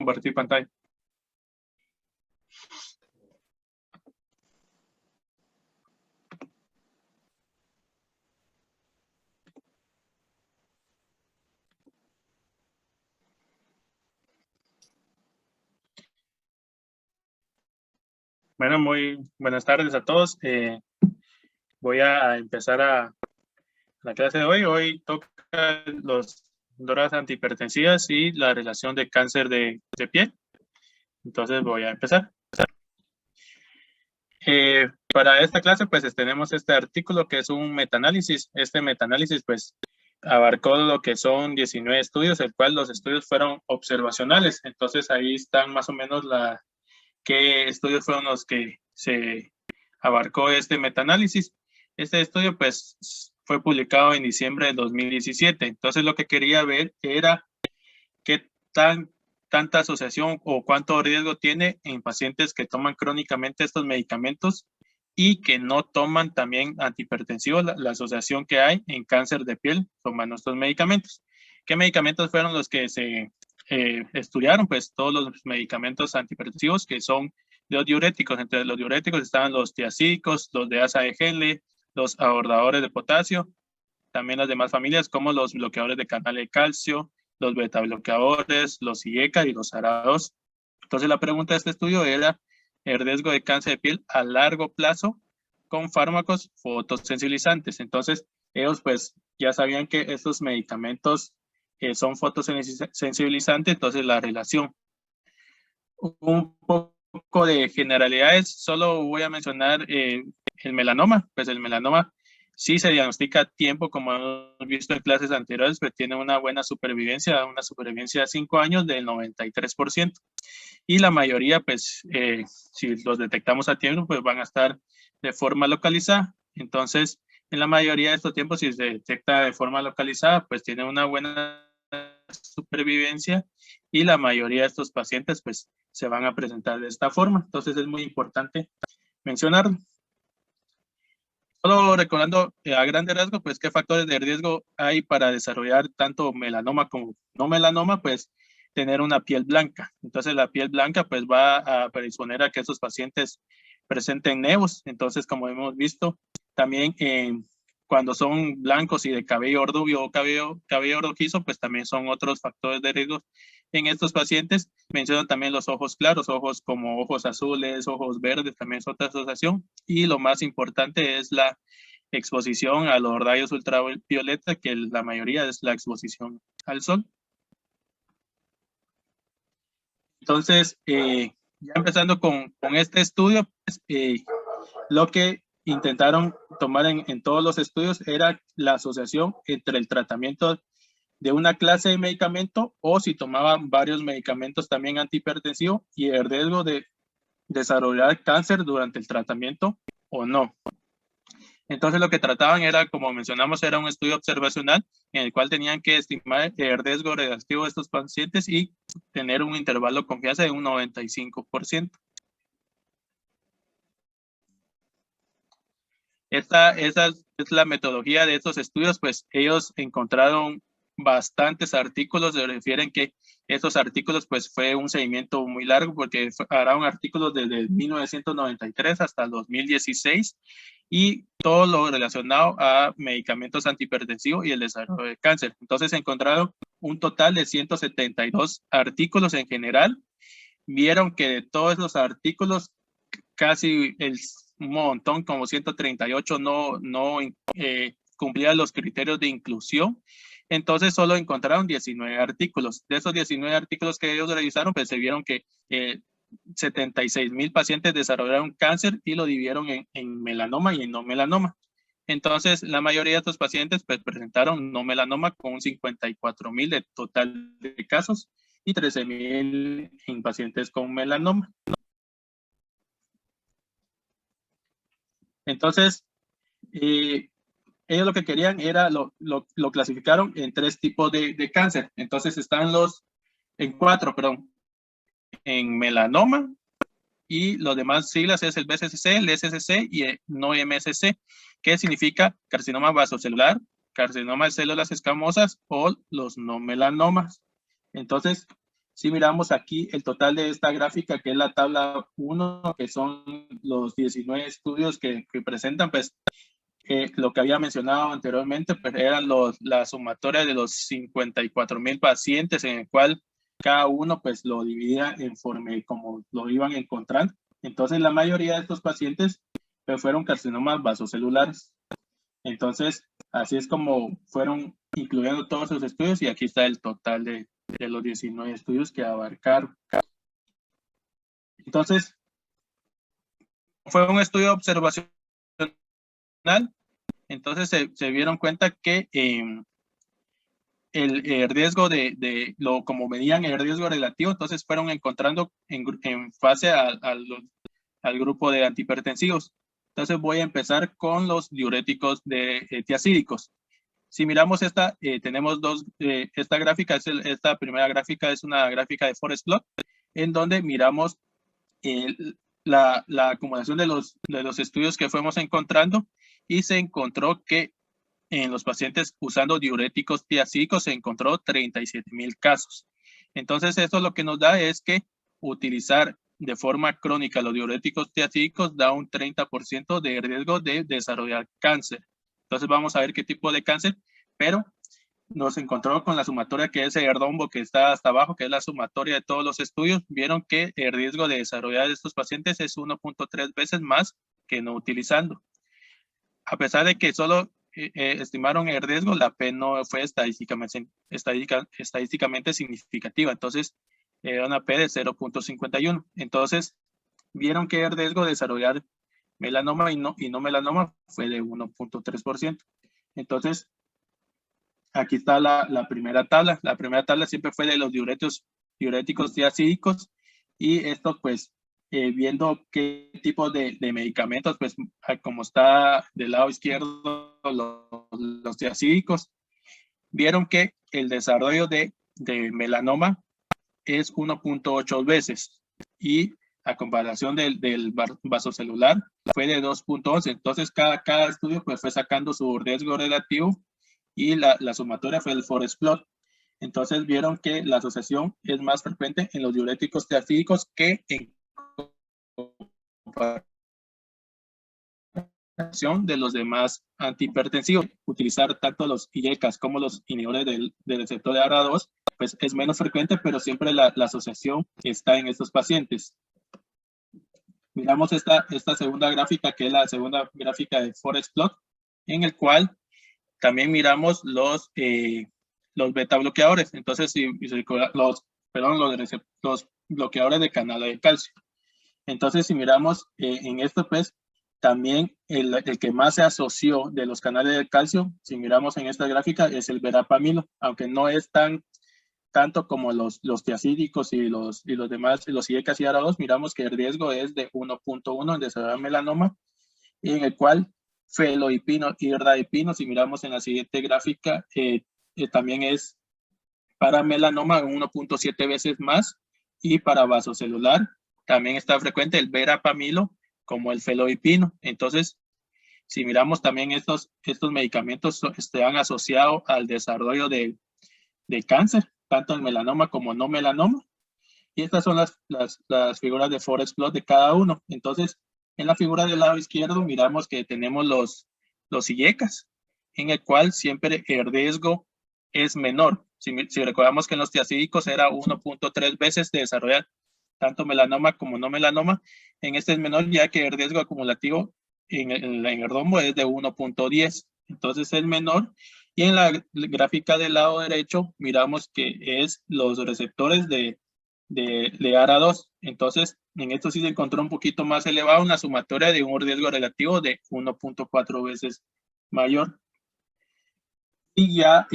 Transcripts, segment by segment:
compartir pantalla. Bueno, muy buenas tardes a todos. Voy a empezar la clase de hoy. Hoy toca las drogas antihipertensivas y la relación de cáncer de piel. Entonces voy a empezar. Para esta clase pues tenemos este artículo que es un metaanálisis. Este metaanálisis pues abarcó lo que son 19 estudios, el cual los estudios fueron observacionales. Entonces ahí están más o menos qué estudios fueron los que se abarcó este metaanálisis. Este estudio pues fue publicado en diciembre de 2017. Entonces lo que quería ver era qué tanta asociación o cuánto riesgo tiene en pacientes que toman crónicamente estos medicamentos y que no toman también antihipertensivos, la asociación que hay en cáncer de piel tomando estos medicamentos. ¿Qué medicamentos fueron los que se estudiaron? Pues todos los medicamentos antihipertensivos que son los diuréticos. Entre los diuréticos estaban los tiazídicos, los de asa de Henle, los abordadores de potasio, también las demás familias como los bloqueadores de canal de calcio, los betabloqueadores, los IECA y los ARA2. Entonces la pregunta de este estudio era el riesgo de cáncer de piel a largo plazo con fármacos fotosensibilizantes. Entonces ellos pues ya sabían que estos medicamentos son fotosensibilizantes, entonces la relación. Un poco de generalidades, solo voy a mencionar el melanoma. Pues el melanoma sí se diagnostica a tiempo, como hemos visto en clases anteriores, pues tiene una buena supervivencia de 5 años del 93%. Y la mayoría, pues, si los detectamos a tiempo, pues van a estar de forma localizada. Entonces, en la mayoría de estos tiempos, si se detecta de forma localizada, pues tiene una buena supervivencia y la mayoría de estos pacientes, pues, se van a presentar de esta forma. Entonces, es muy importante mencionarlo. Solo recordando a grande rasgo, pues, qué factores de riesgo hay para desarrollar tanto melanoma como no melanoma, pues, tener una piel blanca. Entonces, la piel blanca, pues, va a predisponer a que esos pacientes presenten nevos. Entonces, como hemos visto, también cuando son blancos y de cabello rubio o cabello rojizo, pues, también son otros factores de riesgo en estos pacientes. Menciono también los ojos claros, ojos como ojos azules, ojos verdes, también es otra asociación. Y lo más importante es la exposición a los rayos ultravioleta, que la mayoría es la exposición al sol. Entonces, ya empezando con este estudio, pues, lo que intentaron tomar en todos los estudios era la asociación entre el tratamiento de una clase de medicamento o si tomaban varios medicamentos también antihipertensivos y el riesgo de desarrollar cáncer durante el tratamiento o no. Entonces lo que trataban era, como mencionamos, era un estudio observacional en el cual tenían que estimar el riesgo relativo de estos pacientes y tener un intervalo de confianza de un 95%. Esa es la metodología de estos estudios, pues ellos encontraron bastantes artículos, se refieren que estos artículos pues fue un seguimiento muy largo porque harán artículos desde 1993 hasta el 2016 y todo lo relacionado a medicamentos antihipertensivos y el desarrollo de cáncer. Entonces encontraron un total de 172 artículos en general. Vieron que de todos los artículos casi un montón, como 138, no cumplían los criterios de inclusión. Entonces solo encontraron 19 artículos. De esos 19 artículos que ellos revisaron, pues se vieron que 76,000 pacientes desarrollaron cáncer y lo dividieron en melanoma y en no melanoma. Entonces, la mayoría de estos pacientes pues, presentaron no melanoma con un 54,000 de total de casos y 13,000 en pacientes con melanoma. Entonces, ellos lo que querían era, lo clasificaron en 3 tipos de cáncer. Entonces están en 4, perdón, en melanoma y los demás siglas es el BCC, el SCC y el no MSC, que significa carcinoma vasocelular, carcinoma de células escamosas o los no melanomas. Entonces, Si miramos aquí el total de esta gráfica, que es la tabla 1, que son los 19 estudios que presentan, pues lo que había mencionado anteriormente, pues eran la sumatoria de los 54,000 pacientes, en el cual cada uno pues lo dividía conforme como lo iban encontrando. Entonces la mayoría de estos pacientes pues, fueron carcinomas vasocelulares. Entonces así es como fueron incluyendo todos sus estudios, y aquí está el total de los 19 estudios que abarcaron. Entonces fue un estudio observacional. Entonces se dieron cuenta que el riesgo como medían el riesgo relativo, entonces fueron encontrando en fase al grupo de antihipertensivos. Entonces voy a empezar con los diuréticos tiacídicos. Si miramos tenemos esta gráfica, esta primera gráfica es una gráfica de forest plot, en donde miramos la acumulación de los estudios que fuimos encontrando, y se encontró que en los pacientes usando diuréticos tiacídicos se encontró 37,000 casos. Entonces, esto lo que nos da es que utilizar de forma crónica los diuréticos tiacídicos da un 30% de riesgo de desarrollar cáncer. Entonces, vamos a ver qué tipo de cáncer, pero nos encontró con la sumatoria que es el rombo que está hasta abajo, que es la sumatoria de todos los estudios. Vieron que el riesgo de desarrollar de estos pacientes es 1.3 veces más que no utilizando. A pesar de que solo estimaron el riesgo, la P no fue estadísticamente significativa. Entonces, era una P de 0.51. Entonces, vieron que el riesgo de desarrollar melanoma y no melanoma fue de 1.3%. Entonces, aquí está la primera tabla. La primera tabla siempre fue de los diuréticos tiacídicos, y esto pues viendo qué tipo de medicamentos, pues como está del lado izquierdo los tiacídicos, vieron que el desarrollo de melanoma es 1.8 veces, y a comparación del vasocelular fue de 2.11. Entonces cada estudio pues fue sacando su riesgo relativo, y la sumatoria fue el forest plot. Entonces vieron que la asociación es más frecuente en los diuréticos tiacídicos que en comparación de los demás antihipertensivos. Utilizar tanto los IECAS como los inhibidores del receptor de ARA2 pues es menos frecuente, pero siempre la asociación está en estos pacientes. Miramos esta segunda gráfica, que es la segunda gráfica de forest plot, en el cual también miramos los beta bloqueadores. Entonces, los bloqueadores de canal de calcio. Entonces, si miramos en esto, pues, también el que más se asoció de los canales de calcio, si miramos en esta gráfica, es el verapamilo, aunque no es tanto como los tiacídicos y los demás, los IECAS y ARA2, miramos que el riesgo es de 1.1 en desarrollar melanoma, en el cual feloipino y radipino, si miramos en la siguiente gráfica, también es para melanoma 1.7 veces más, y para vasocelular también está frecuente el verapamilo como el feloipino. Entonces, si miramos también estos medicamentos están asociados al desarrollo de cáncer, tanto en melanoma como no melanoma. Y estas son las figuras de forest plot de cada uno. Entonces, en la figura del lado izquierdo miramos que tenemos los IECAS, en el cual siempre el riesgo es menor. Si recordamos que en los tiacídicos era 1.3 veces de desarrollar tanto melanoma como no melanoma, en este es menor, ya que el riesgo acumulativo en el rombo es de 1.10. Entonces es menor. Y en la gráfica del lado derecho miramos que es los receptores de ARA2. Entonces, en esto sí se encontró un poquito más elevado, una sumatoria de un riesgo relativo de 1.4 veces mayor. Y ya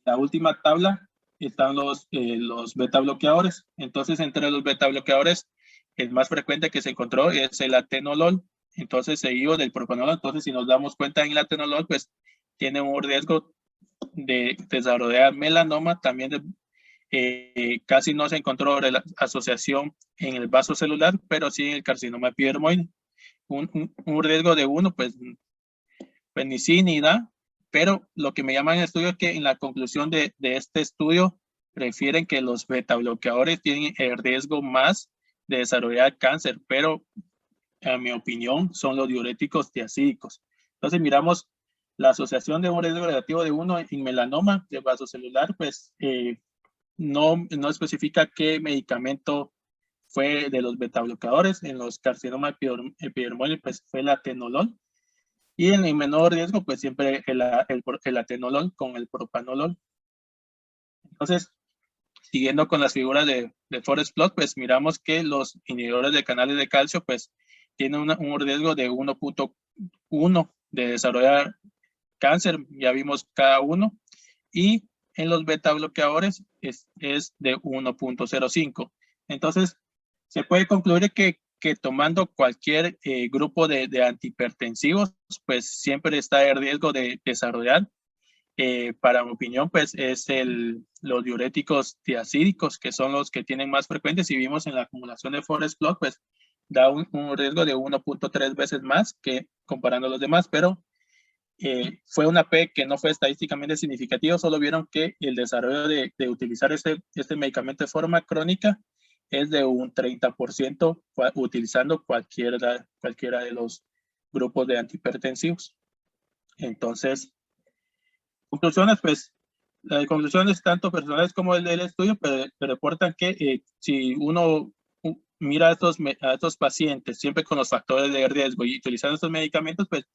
la última tabla están los beta bloqueadores. Entonces, entre los beta bloqueadores, el más frecuente que se encontró es el atenolol. Entonces, seguido del propanolol. Entonces, si nos damos cuenta en el atenolol, pues tiene un riesgo de desarrollar melanoma, también casi no se encontró la asociación en el vaso celular, pero sí en el carcinoma epidermoide. Un riesgo de 1, pues ni sí ni da, pero lo que me llama en el estudio es que en la conclusión de este estudio refieren que los beta bloqueadores tienen el riesgo más de desarrollar cáncer, pero a mi opinión son los diuréticos tiazídicos. Entonces miramos la asociación de un riesgo relativo de 1 en melanoma de vasocelular, pues no especifica qué medicamento fue de los beta bloqueadores. En los carcinomas epidermoides pues fue el atenolol, y en el menor riesgo pues siempre el atenolol con el propanolol. Entonces, siguiendo con las figuras de Forest Plot, pues miramos que los inhibidores de canales de calcio pues tienen un riesgo de 1.1 de desarrollar cáncer, ya vimos cada uno, y en los beta bloqueadores es de 1.05. Entonces, se puede concluir que tomando cualquier grupo de antihipertensivos, pues siempre está el riesgo de desarrollar. Para mi opinión, pues es los diuréticos tiazídicos, que son los que tienen más frecuentes, y vimos en la acumulación de Forest Plot, pues da un riesgo de 1.3 veces más que comparando a los demás, pero fue una P que no fue estadísticamente significativo, solo vieron que el desarrollo de utilizar este medicamento de forma crónica es de un 30% utilizando cualquiera de los grupos de antihipertensivos. Entonces, conclusiones, pues, las conclusiones tanto personales como el del estudio reportan que si uno mira a estos pacientes siempre con los factores de riesgo y utilizando estos medicamentos, pues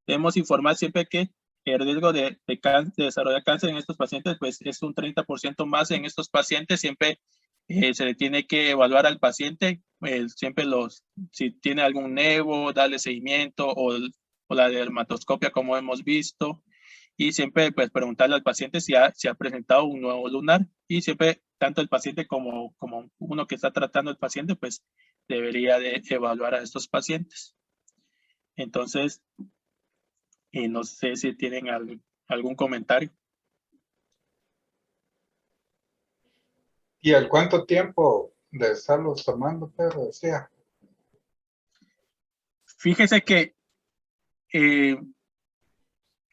debemos informar siempre que el riesgo de desarrollar cáncer en estos pacientes pues es un 30% más en estos pacientes. Siempre se le tiene que evaluar al paciente, siempre si tiene algún nevo, darle seguimiento, o la dermatoscopia como hemos visto, y siempre pues preguntarle al paciente si ha presentado un nuevo lunar, y siempre tanto el paciente como uno que está tratando al paciente pues debería de evaluar a estos pacientes. Entonces, no sé si tienen algún comentario. ¿Y al cuánto tiempo de estarlos tomando, Pedro? Decía. Fíjese que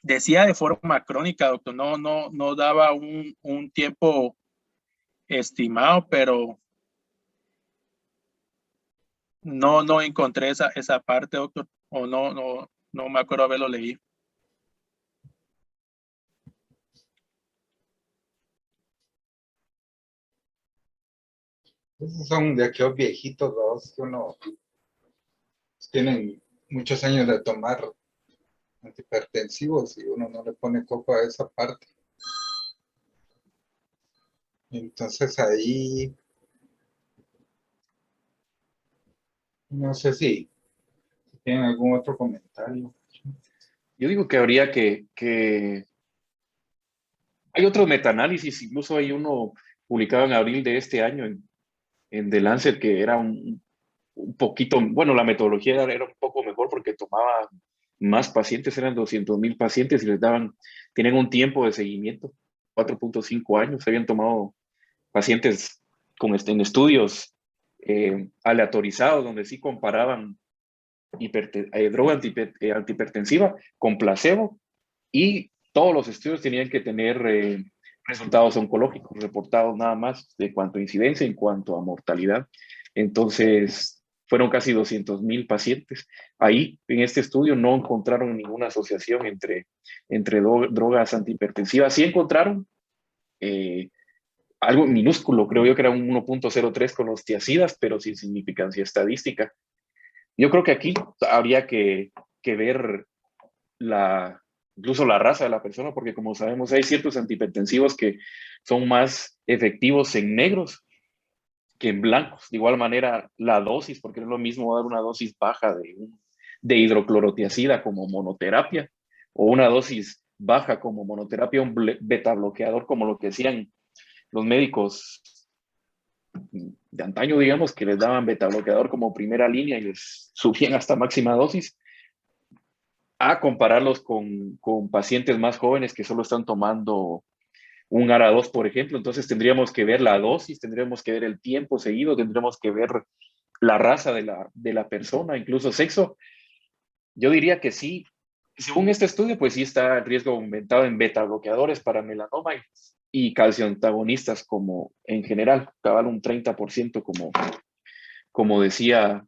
decía de forma crónica, doctor, no daba un tiempo estimado, pero no encontré esa parte, doctor, o no me acuerdo haberlo leído. Esos son de aquellos viejitos, los que uno tienen muchos años de tomar antihipertensivos y uno no le pone coco a esa parte. Entonces ahí, no sé si tienen algún otro comentario. Yo digo que habría que... Hay otros metaanálisis, incluso hay uno publicado en abril de este año en The Lancet, que era un poquito, bueno, la metodología era un poco mejor porque tomaba más pacientes, eran 200,000 pacientes y tenían un tiempo de seguimiento, 4.5 años, habían tomado pacientes en estudios aleatorizados, donde sí comparaban droga antihipertensiva con placebo, y todos los estudios tenían que tener resultados oncológicos reportados nada más de cuanto a incidencia en cuanto a mortalidad. Entonces, fueron casi 200,000 pacientes. Ahí, en este estudio, no encontraron ninguna asociación entre drogas antihipertensivas. Sí encontraron algo minúsculo, creo yo que era un 1.03 con los tiazidas, pero sin significancia estadística. Yo creo que aquí habría que ver incluso la raza de la persona, porque como sabemos hay ciertos antihipertensivos que son más efectivos en negros que en blancos. De igual manera, la dosis, porque no es lo mismo dar una dosis baja de hidroclorotiazida como monoterapia, o una dosis baja como monoterapia, un beta bloqueador, como lo que hacían los médicos de antaño, digamos, que les daban beta bloqueador como primera línea y les subían hasta máxima dosis, a compararlos con pacientes más jóvenes que solo están tomando un ARA2, por ejemplo. Entonces tendríamos que ver la dosis, tendríamos que ver el tiempo seguido, tendríamos que ver la raza de la persona, incluso sexo. Yo diría que sí, según este estudio, pues sí está el riesgo aumentado en beta bloqueadores para melanoma y calcio-antagonistas como en general, cabal un 30% como decía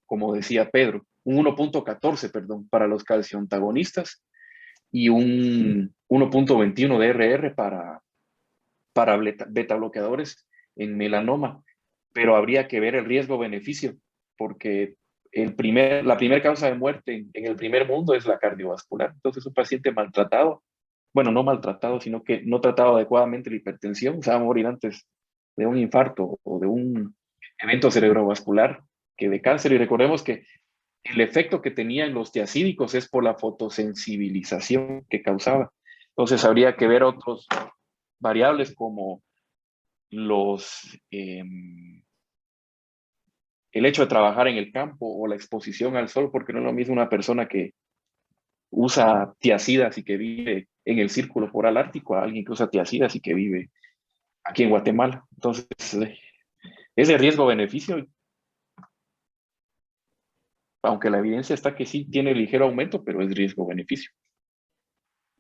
Pedro, un 1.14, perdón, para los calcio-antagonistas y un 1.21 de RR para beta bloqueadores en melanoma, pero habría que ver el riesgo-beneficio, porque la primera causa de muerte en el primer mundo es la cardiovascular. Entonces, un paciente maltratado, bueno, no maltratado, sino que no tratado adecuadamente la hipertensión, se va a morir antes de un infarto o de un evento cerebrovascular que de cáncer. Y recordemos que el efecto que tenían los tiacídicos es por la fotosensibilización que causaba. Entonces, habría que ver otros variables como el hecho de trabajar en el campo o la exposición al sol, porque no es lo mismo una persona que usa tiacidas y que vive en el círculo polar ártico a alguien que usa tiacidas y que vive aquí en Guatemala. Entonces, es de riesgo-beneficio, aunque la evidencia está que sí tiene ligero aumento, pero es riesgo-beneficio.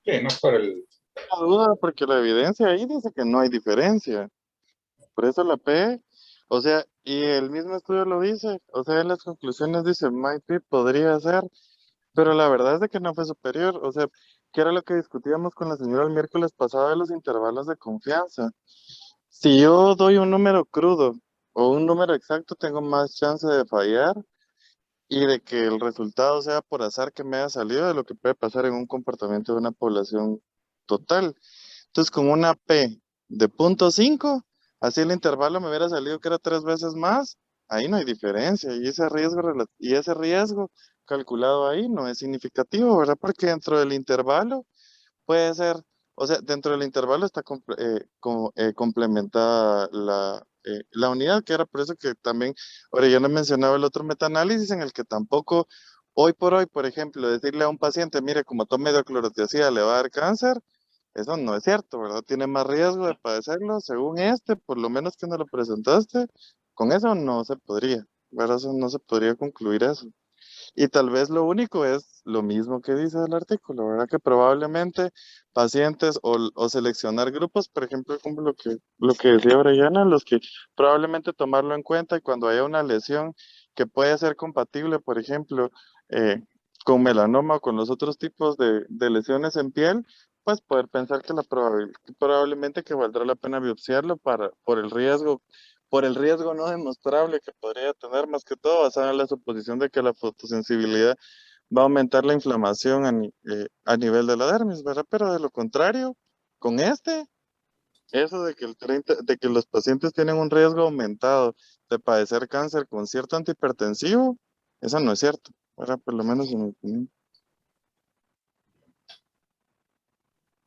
Sí, no es por el... No duda, porque la evidencia ahí dice que no hay diferencia. Por eso la P, o sea, y el mismo estudio lo dice, o sea, en las conclusiones dice, MyPip podría ser, pero la verdad es de que no fue superior, o sea, que era lo que discutíamos con la señora el miércoles pasado de los intervalos de confianza. Si yo doy un número crudo o un número exacto, tengo más chance de fallar y de que el resultado sea por azar que me haya salido de lo que puede pasar en un comportamiento de una población total. Entonces, con una P de 0.5, así el intervalo me hubiera salido que era 3 veces más, ahí no hay diferencia. Y ese riesgo calculado ahí no es significativo, ¿verdad? Porque dentro del intervalo puede ser, o sea, dentro del intervalo está complementada la unidad, que era por eso que también, ahora ya no mencionaba el otro metaanálisis en el que tampoco, hoy por hoy, por ejemplo, decirle a un paciente, mire, como tome hidroclorotiazida le va a dar cáncer, eso no es cierto, ¿verdad? Tiene más riesgo de padecerlo, según por lo menos que no lo presentaste, con eso no se podría, ¿verdad? Eso no se podría concluir eso. Y tal vez lo único es lo mismo que dice el artículo, ¿verdad? Que probablemente pacientes o seleccionar grupos, por ejemplo, como lo que decía Brayana, los que probablemente tomarlo en cuenta y cuando haya una lesión que puede ser compatible, por ejemplo, eh, con melanoma o con los otros tipos de lesiones en piel, pues poder pensar que probablemente que valdrá la pena biopsiarlo por el riesgo no demostrable que podría tener, más que todo basada en la suposición de que la fotosensibilidad va a aumentar la inflamación a nivel de la dermis, ¿verdad? Pero de lo contrario, con eso de que los pacientes tienen un riesgo aumentado de padecer cáncer con cierto antihipertensivo, eso no es cierto, ¿verdad? Por lo menos en mi opinión.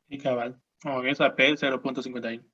Y cabal. Como ves, AP 0.51.